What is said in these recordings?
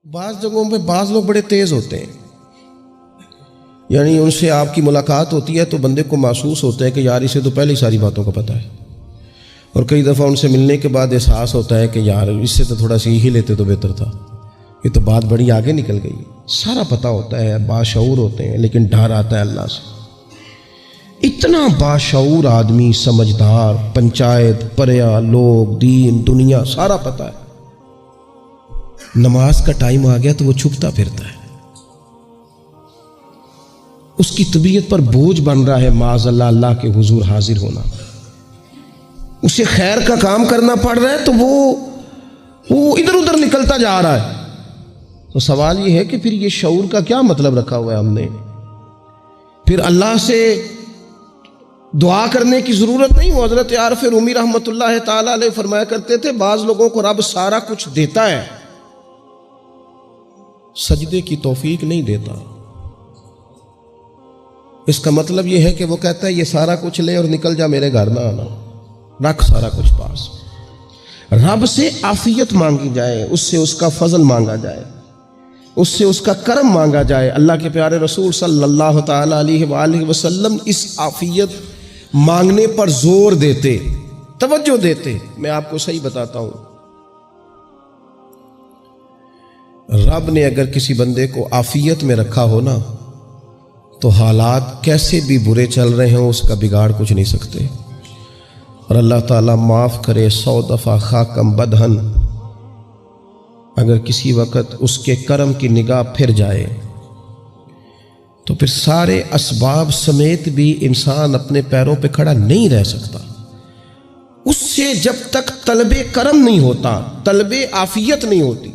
بعض جگہوں پہ بعض لوگ بڑے تیز ہوتے ہیں، یعنی ان سے آپ کی ملاقات ہوتی ہے تو بندے کو محسوس ہوتا ہے کہ یار اسے تو پہلے ہی ساری باتوں کا پتہ ہے، اور کئی دفعہ ان سے ملنے کے بعد احساس ہوتا ہے کہ یار اس سے تو تھوڑا سی ہی لیتے تو بہتر تھا، یہ تو بات بڑی آگے نکل گئی۔ سارا پتہ ہوتا ہے، باشعور ہوتے ہیں، لیکن ڈر آتا ہے اللہ سے۔ اتنا باشعور آدمی، سمجھدار، پنچایت، پریا، لوگ، دین، دنیا سارا پتہ ہے، نماز کا ٹائم آ گیا تو وہ چھپتا پھرتا ہے، اس کی طبیعت پر بوجھ بن رہا ہے معاذ اللہ اللہ کے حضور حاضر ہونا، اسے خیر کا کام کرنا پڑ رہا ہے تو وہ ادھر ادھر نکلتا جا رہا ہے۔ تو سوال یہ ہے کہ پھر یہ شعور کا کیا مطلب رکھا ہوا ہے ہم نے؟ پھر اللہ سے دعا کرنے کی ضرورت نہیں۔ وہ حضرت عارف رومی رحمۃ اللہ تعالی علیہ فرمایا کرتے تھے بعض لوگوں کو رب سارا کچھ دیتا ہے، سجدے کی توفیق نہیں دیتا۔ اس کا مطلب یہ ہے کہ وہ کہتا ہے یہ سارا کچھ لے اور نکل جا، میرے گھر نہ آنا، رکھ سارا کچھ پاس۔ رب سے عافیت مانگی جائے، اس سے اس کا فضل مانگا جائے، اس سے اس کا کرم مانگا جائے۔ اللہ کے پیارے رسول صلی اللہ تعالی علیہ وآلہ وسلم اس عافیت مانگنے پر زور دیتے، توجہ دیتے۔ میں آپ کو صحیح بتاتا ہوں، رب نے اگر کسی بندے کو عافیت میں رکھا ہو نا تو حالات کیسے بھی برے چل رہے ہوں اس کا بگاڑ کچھ نہیں سکتے۔ اور اللہ تعالیٰ معاف کرے 100 دفعہ خاکم بدہن، اگر کسی وقت اس کے کرم کی نگاہ پھر جائے تو پھر سارے اسباب سمیت بھی انسان اپنے پیروں پہ کھڑا نہیں رہ سکتا۔ اس سے جب تک طلب کرم نہیں ہوتا، طلب عافیت نہیں ہوتی،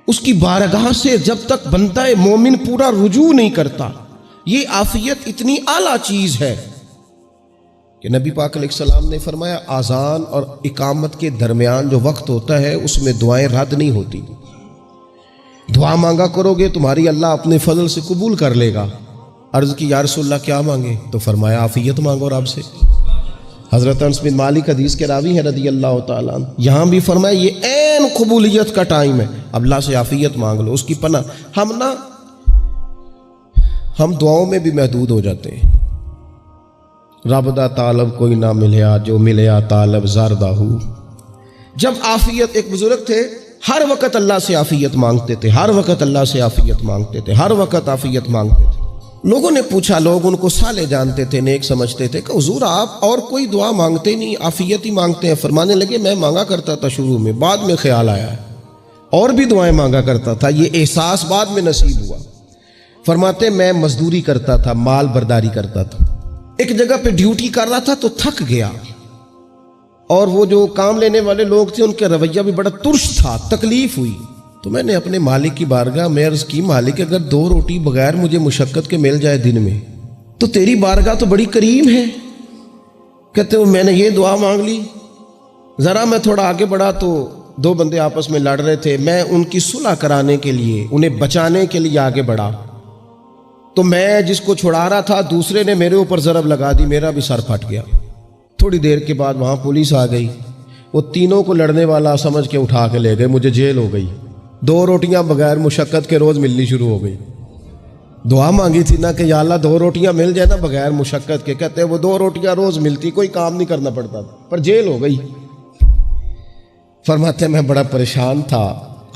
اس کی بارگاہ سے جب تک بندہ مومن پورا رجوع نہیں کرتا، یہ عافیت اتنی اعلیٰ چیز ہے کہ نبی پاک علیہ السلام نے فرمایا اذان اور اقامت کے درمیان جو وقت ہوتا ہے اس میں دعائیں رد نہیں ہوتی۔ دعا مانگا کرو گے تمہاری اللہ اپنے فضل سے قبول کر لے گا۔ عرض کی یا رسول اللہ کیا مانگے؟ تو فرمایا عافیت مانگو رب سے۔ حضرت انس بن مالک حدیث کے راوی ہیں رضی اللہ تعالیٰ عنہ، یہاں بھی فرمایا یہ عین قبولیت کا ٹائم ہے، اب اللہ سے عافیت مانگ لو، اس کی پناہ۔ ہم دعاؤں میں بھی محدود ہو جاتے ہیں۔ رب دا طالب کوئی نہ ملیا، جو ملیا طالب زردہ ہو۔ جب عافیت، ایک بزرگ تھے ہر وقت اللہ سے عافیت مانگتے تھے، ہر وقت اللہ سے عافیت مانگتے تھے، ہر وقت عافیت مانگتے تھے۔ لوگوں نے پوچھا، لوگ ان کو صالح جانتے تھے، نیک سمجھتے تھے کہ حضور آپ اور کوئی دعا مانگتے نہیں، عافیت ہی مانگتے ہیں۔ فرمانے لگے میں مانگا کرتا تھا شروع میں، بعد میں خیال آیا ہے اور بھی دعائیں مانگا کرتا تھا، یہ احساس بعد میں نصیب ہوا۔ فرماتے میں مزدوری کرتا تھا، مال برداری کرتا تھا، ایک جگہ پہ ڈیوٹی کر رہا تھا تو تھک گیا، اور وہ جو کام لینے والے لوگ تھے ان کا رویہ بھی بڑا ترش تھا، تکلیف ہوئی۔ تو میں نے اپنے مالک کی بارگاہ میں عرض کی مالک اگر 2 روٹی بغیر مجھے مشقت کے مل جائے دن میں تو تیری بارگاہ تو بڑی کریم ہے۔ کہتے ہیں میں نے یہ دعا مانگ لی، ذرا میں تھوڑا آگے بڑھا تو 2 بندے آپس میں لڑ رہے تھے، میں ان کی صلح کرانے کے لیے، انہیں بچانے کے لیے آگے بڑھا تو میں جس کو چھڑا رہا تھا دوسرے نے میرے اوپر ضرب لگا دی، میرا بھی سر پھٹ گیا۔ تھوڑی دیر کے بعد وہاں پولیس آ گئی، وہ تینوں کو لڑنے والا سمجھ کے اٹھا کے لے گئے، مجھے جیل ہو گئی۔ 2 روٹیاں بغیر مشقت کے روز ملنی شروع ہو گئی۔ دعا مانگی تھی نا کہ یا اللہ 2 روٹیاں مل جائے نا بغیر مشقت کے، کہتے ہیں وہ 2 روٹیاں روز ملتی، کوئی کام نہیں کرنا پڑتا تھا، پر جیل ہو گئی۔ فرماتے ہیں میں بڑا پریشان تھا،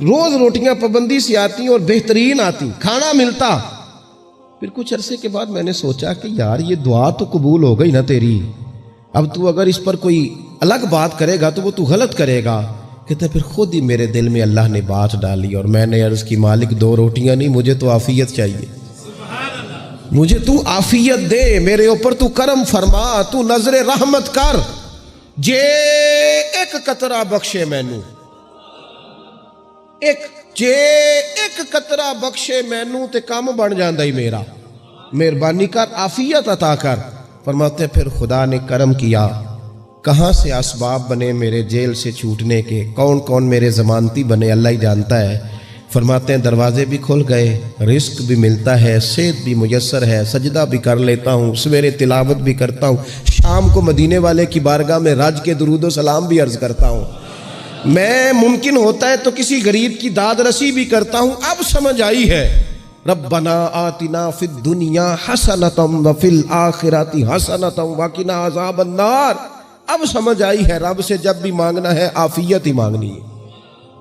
روز روٹیاں پابندی سے آتی اور بہترین آتی، کھانا ملتا۔ پھر کچھ عرصے کے بعد میں نے سوچا کہ یار یہ دعا تو قبول ہو گئی نا تیری، اب تو اگر اس پر کوئی الگ بات کرے گا تو وہ تو غلط کرے گا۔ کہتے پھر خود ہی میرے دل میں اللہ نے بات ڈالی اور میں نے عرض کی مالک 2 روٹیاں نہیں، مجھے تو عافیت چاہیے، مجھے تو عافیت دے، میرے اوپر تو کرم فرما، تو نظر رحمت کر، جے ایک قطرہ بخشے مینوں، جے ایک قطرہ بخشے مینوں تے کام بن جاندا ہی میرا، مہربانی کر عافیت عطا کر۔ فرماتے پھر خدا نے کرم کیا، کہاں سے اسباب بنے میرے جیل سے چھوٹنے کے، کون کون میرے ضمانتی بنے اللہ ہی جانتا ہے۔ فرماتے ہیں دروازے بھی کھل گئے، رزق بھی ملتا ہے، صحت بھی میسر ہے، سجدہ بھی کر لیتا ہوں، سویرے تلاوت بھی کرتا ہوں، شام کو مدینے والے کی بارگاہ میں رج کے درود و سلام بھی عرض کرتا ہوں۔ میں ممکن ہوتا ہے تو کسی غریب کی داد رسی بھی کرتا ہوں. اب سمجھ آئی ہے. ربنا آتنا فی الدنیا حسنۃ وفی الآخرۃ حسنۃ وقنا عذاب النار. اب سمجھ آئی ہے رب سے جب بھی مانگنا ہے عافیت ہی مانگنی ہے,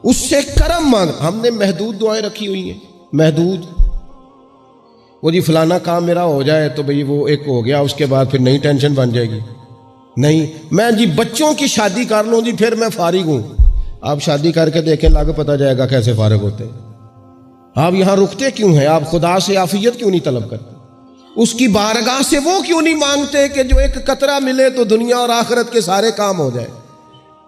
اس سے کرم مانگ. ہم نے محدود دعائیں رکھی ہوئی ہیں, محدود. وہ جی فلانا کام میرا ہو جائے تو بھئی وہ ایک ہو گیا, اس کے بعد پھر نئی ٹینشن بن جائے گی. نہیں, میں جی بچوں کی شادی کر لوں جی پھر میں فارغ ہوں. آپ شادی کر کے دیکھیں, لاگو پتہ جائے گا کیسے فارغ ہوتے ہیں. آپ یہاں رکتے کیوں ہیں؟ آپ خدا سے عافیت کیوں نہیں طلب کرتے؟ اس کی بارگاہ سے وہ کیوں نہیں مانگتے کہ جو ایک قطرہ ملے تو دنیا اور آخرت کے سارے کام ہو جائے؟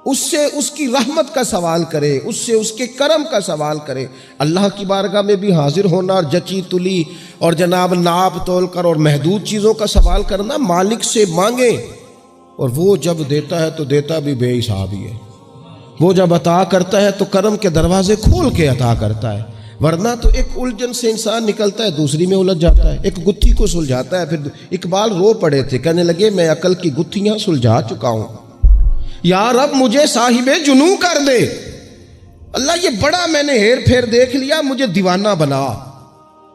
اس سے اس کی رحمت کا سوال کرے, اس سے اس کے کرم کا سوال کرے. اللہ کی بارگاہ میں بھی حاضر ہونا اور جچی تلی اور جناب ناپ تول کر اور محدود چیزوں کا سوال کرنا, مالک سے مانگیں. اور وہ جب دیتا ہے تو دیتا بھی بے حساب ہی ہے. وہ جب عطا کرتا ہے تو کرم کے دروازے کھول کے عطا کرتا ہے, ورنہ تو ایک الجھن سے انسان نکلتا ہے دوسری میں الجھ جاتا ہے. ایک گتھی کو سلجھاتا ہے. پھر اقبال رو پڑے تھے, کہنے لگے میں عقل کی گتھیاں سلجھا چکا ہوں, یا رب مجھے صاحب جنوں کر دے. اللہ یہ بڑا میں نے ہیر پھیر دیکھ لیا, مجھے دیوانہ بنا.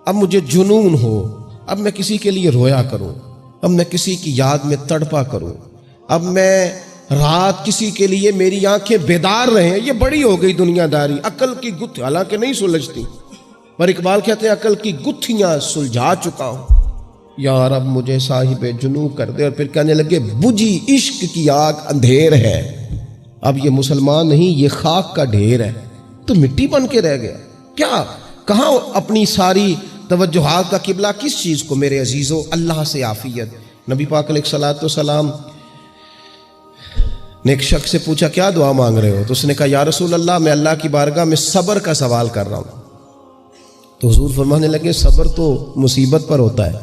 اب مجھے جنون ہو, اب میں کسی کے لیے رویا کروں, اب میں کسی کی یاد میں تڑپا کروں, اب میں رات کسی کے لیے میری آنکھیں بیدار رہیں. یہ بڑی ہو گئی دنیا داری. عقل کی گتھی حالانکہ نہیں سلجھتی, پر اقبال کہتے ہیں عقل کی گتھیاں سلجھا چکا ہوں, یا رب مجھے صاحب جنوں کر دے. اور پھر کہنے لگے بجھی عشق کی آگ اندھیر ہے, اب یہ مسلمان نہیں یہ خاک کا ڈھیر ہے. تو مٹی بن کے رہ گیا کیا؟ کہاں اپنی ساری توجہات کا قبلہ کس چیز کو میرے عزیزو؟ اللہ سے عافیت. نبی پاک علیہ الصلوۃ والسلام نے ایک شخص سے پوچھا کیا دعا مانگ رہے ہو؟ تو اس نے کہا یا رسول اللہ میں اللہ کی بارگاہ میں صبر کا سوال کر رہا ہوں. تو حضور فرمانے لگے صبر تو مصیبت پر ہوتا ہے.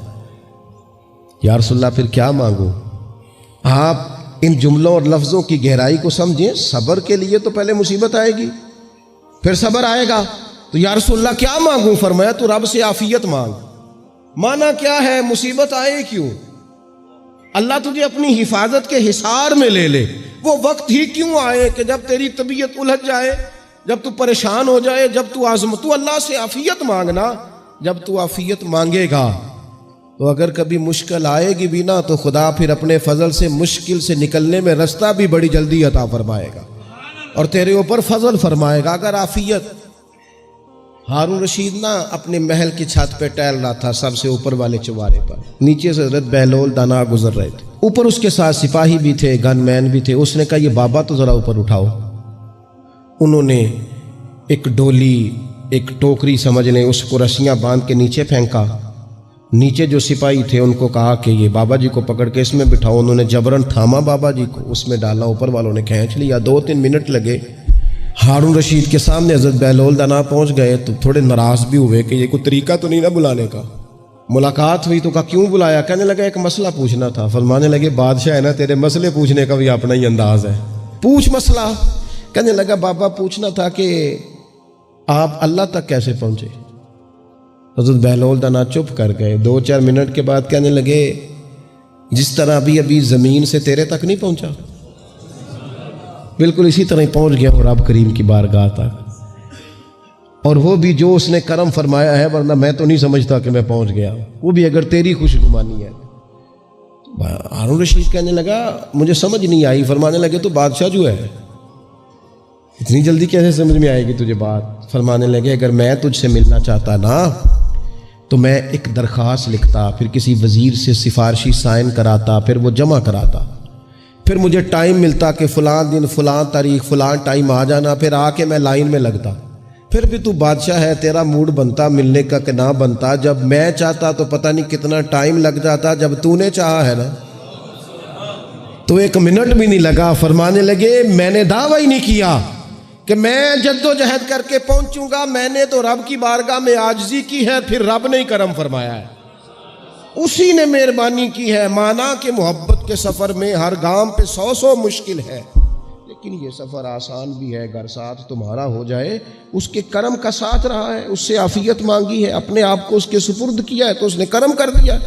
یا رسول اللہ پھر کیا مانگوں؟ آپ ان جملوں اور لفظوں کی گہرائی کو سمجھیں. صبر کے لیے تو پہلے مصیبت آئے گی, پھر صبر آئے گا. تو یا رسول اللہ کیا مانگوں؟ فرمایا تو رب سے عافیت مانگ. مانا کیا ہے؟ مصیبت آئے کیوں؟ اللہ تجھے اپنی حفاظت کے حصار میں لے لے. وہ وقت ہی کیوں آئے کہ جب تیری طبیعت الجھ جائے, جب تو پریشان ہو جائے, جب تو تو اللہ سے عافیت مانگنا. جب تو عافیت مانگے گا تو اگر کبھی مشکل آئے گی بھی نا تو خدا پھر اپنے فضل سے مشکل سے نکلنے میں رستہ بھی بڑی جلدی عطا فرمائے گا اور تیرے اوپر فضل فرمائے گا. اگر عافیت, ہارون رشید نا اپنے محل کی چھت پہ ٹہل رہا تھا سب سے اوپر والے چوارے پر, نیچے سے حضرت بہلول دانا گزر رہے تھے, اوپر اس کے ساتھ سپاہی بھی تھے, گن مین بھی تھے. اس نے کہا یہ بابا تو ذرا اوپر اٹھاؤ. انہوں نے ایک ڈولی, ایک ٹوکری سمجھ لیں, اس کو رسیاں باندھ کے نیچے پھینکا. نیچے جو سپاہی تھے ان کو کہا کہ یہ بابا جی کو پکڑ کے اس میں بٹھاؤ. انہوں نے جبرن تھاما بابا جی کو, اس میں ڈالا, اوپر والوں نے کھینچ لیا. 2-3 منٹ لگے. ہارون رشید کے سامنے حضرت بہلول دانا پہنچ گئے تو تھوڑے ناراض بھی ہوئے کہ یہ کوئی طریقہ تو نہیں نا بلانے کا. ملاقات ہوئی تو کہا کیوں بلایا؟ کہنے لگا ایک مسئلہ پوچھنا تھا. فرمانے لگے بادشاہ ہے نا, تیرے مسئلے پوچھنے کا بھی اپنا ہی انداز ہے, پوچھ مسئلہ. کہنے لگا بابا پوچھنا تھا کہ آپ اللہ تک کیسے پہنچے؟ حضرت بہلول دانا چپ کر گئے. 2-4 منٹ کے بعد کہنے لگے جس طرح ابھی زمین سے تیرے تک نہیں پہنچا, بالکل اسی طرح ہی پہنچ گیا ہوں رب کریم کی بارگاہ تک. اور وہ بھی جو اس نے کرم فرمایا ہے, ورنہ میں تو نہیں سمجھتا کہ میں پہنچ گیا, وہ بھی اگر تیری خوش گمانی ہے. ہارون رشید کہنے لگا مجھے سمجھ نہیں آئی. فرمانے لگے تو بادشاہ جو ہے اتنی جلدی کیسے سمجھ میں آئے گی تجھے بات؟ فرمانے لگے اگر میں تجھ سے ملنا چاہتا نا تو میں ایک درخواست لکھتا, پھر کسی وزیر سے سفارشی سائن کراتا, پھر وہ جمع کراتا, پھر مجھے ٹائم ملتا کہ فلاں دن فلاں تاریخ فلاں ٹائم آ جانا, پھر آ کے میں لائن میں لگتا. پھر بھی تو بادشاہ ہے, تیرا موڈ بنتا ملنے کا کہ نہ بنتا. جب میں چاہتا تو پتہ نہیں کتنا ٹائم لگ جاتا, جب تو نے چاہا ہے نا تو 1 منٹ بھی نہیں لگا. فرمانے لگے میں نے دعویٰ ہی نہیں کیا کہ میں جد و جہد کر کے پہنچوں گا, میں نے تو رب کی بارگاہ میں عاجزی کی ہے, پھر رب نے ہی کرم فرمایا ہے, اسی نے مہربانی کی ہے. مانا کہ محبت کے سفر میں ہر گام پہ 100 مشکل ہے, لیکن یہ سفر آسان بھی ہے. گر ساتھ تمہارا ہو جائے, اس کے کرم کا ساتھ رہا ہے, اس سے عافیت مانگی ہے, اپنے آپ کو اس کے سپرد کیا ہے تو اس نے کرم کر دیا.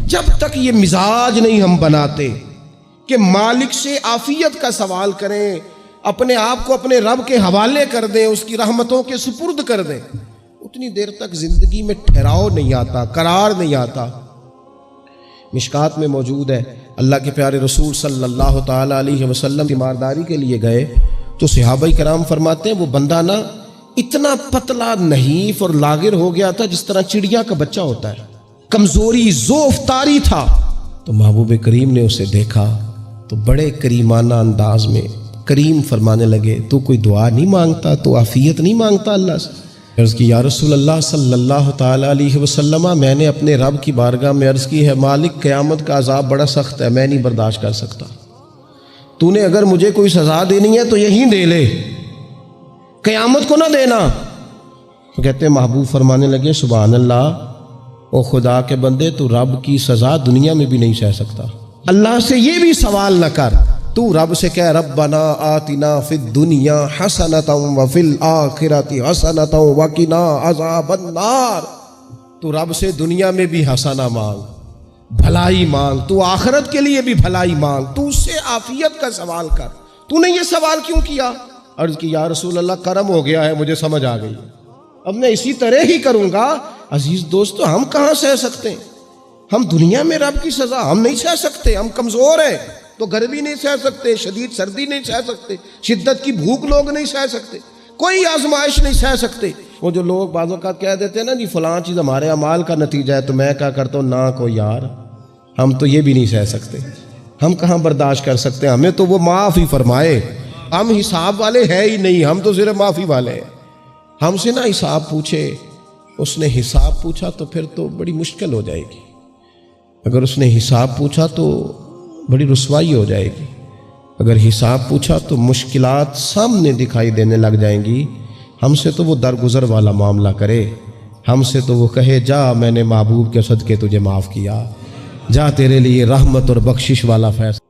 جب تک یہ مزاج نہیں ہم بناتے کہ مالک سے عافیت کا سوال کریں, اپنے آپ کو اپنے رب کے حوالے کر دیں، اس کی رحمتوں کے سپرد کر دیں، اتنی دیر تک زندگی میں ٹھہراؤ نہیں آتا، قرار نہیں آتا۔ مشکات میں موجود ہے، اللہ کے پیارے رسول صلی اللہ تعالیٰ علیہ وسلم تیمارداری کے لیے گئے تو صحابہ کرام فرماتے ہیں وہ بندہ نا اتنا پتلا نحیف اور لاغر ہو گیا تھا جس طرح چڑیا کا بچہ ہوتا ہے، کمزوری ضعف طاری تھا۔ تو محبوب کریم نے اسے دیکھا تو بڑے کریمانہ انداز میں کریم فرمانے لگے، تو کوئی دعا نہیں مانگتا، تو عافیت نہیں مانگتا اللہ سے؟ عرض کی یا رسول اللہ صلی اللہ تعالیٰ علیہ وسلم، میں نے اپنے رب کی بارگاہ میں عرض کی ہے مالک قیامت کا عذاب بڑا سخت ہے، میں نہیں برداشت کر سکتا، تو نے اگر مجھے کوئی سزا دینی ہے تو یہیں دے لے، قیامت کو نہ دینا۔ تو کہتے ہیں محبوب فرمانے لگے سبحان اللہ، او خدا کے بندے تو رب کی سزا دنیا میں بھی نہیں سہ سکتا، اللہ سے یہ بھی سوال نہ کر، تو رب سے کہہ ربنا آتنا فی الدنیا حسنۃ وفی الآخرۃ حسنۃ وقنا عذاب النار، تو رب سے دنیا میں بھی حسنہ مانگ، بھلائی مانگ، تو آخرت کے لیے بھی بھلائی مانگ، تو اس سے عافیت کا سوال کر، تو نے یہ سوال کیوں کیا؟ عرض کی یا رسول اللہ کرم ہو گیا ہے، مجھے سمجھ آ گئی، اب میں اسی طرح ہی کروں گا۔ عزیز دوستو، ہم کہاں سہ سکتے ہیں؟ ہم دنیا میں رب کی سزا ہم نہیں سہ سکتے، ہم کمزور ہیں، تو گرمی نہیں سہ سکتے، شدید سردی نہیں سہ سکتے، شدت کی بھوک لوگ نہیں سہ سکتے، کوئی آزمائش نہیں سہ سکتے۔ وہ جو لوگ بعض اوقات کہہ دیتے ہیں نا جی فلاں چیز ہمارے اعمال کا نتیجہ ہے، تو میں کیا کرتا ہوں نا کو یار، ہم تو یہ بھی نہیں سہ سکتے، ہم کہاں برداشت کر سکتے ہیں، ہمیں تو وہ معاف ہی فرمائے، ہم حساب والے ہے ہی نہیں، ہم تو صرف معافی والے ہیں۔ ہم سے نہ حساب پوچھے، اس نے حساب پوچھا تو پھر تو بڑی مشکل ہو جائے گی، اگر اس نے حساب پوچھا تو بڑی رسوائی ہو جائے گی، اگر حساب پوچھا تو مشکلات سامنے دکھائی دینے لگ جائیں گی۔ ہم سے تو وہ درگزر والا معاملہ کرے، ہم سے تو وہ کہے جا میں نے محبوب کے صدقے تجھے معاف کیا، جا تیرے لیے رحمت اور بخشش والا فیصلہ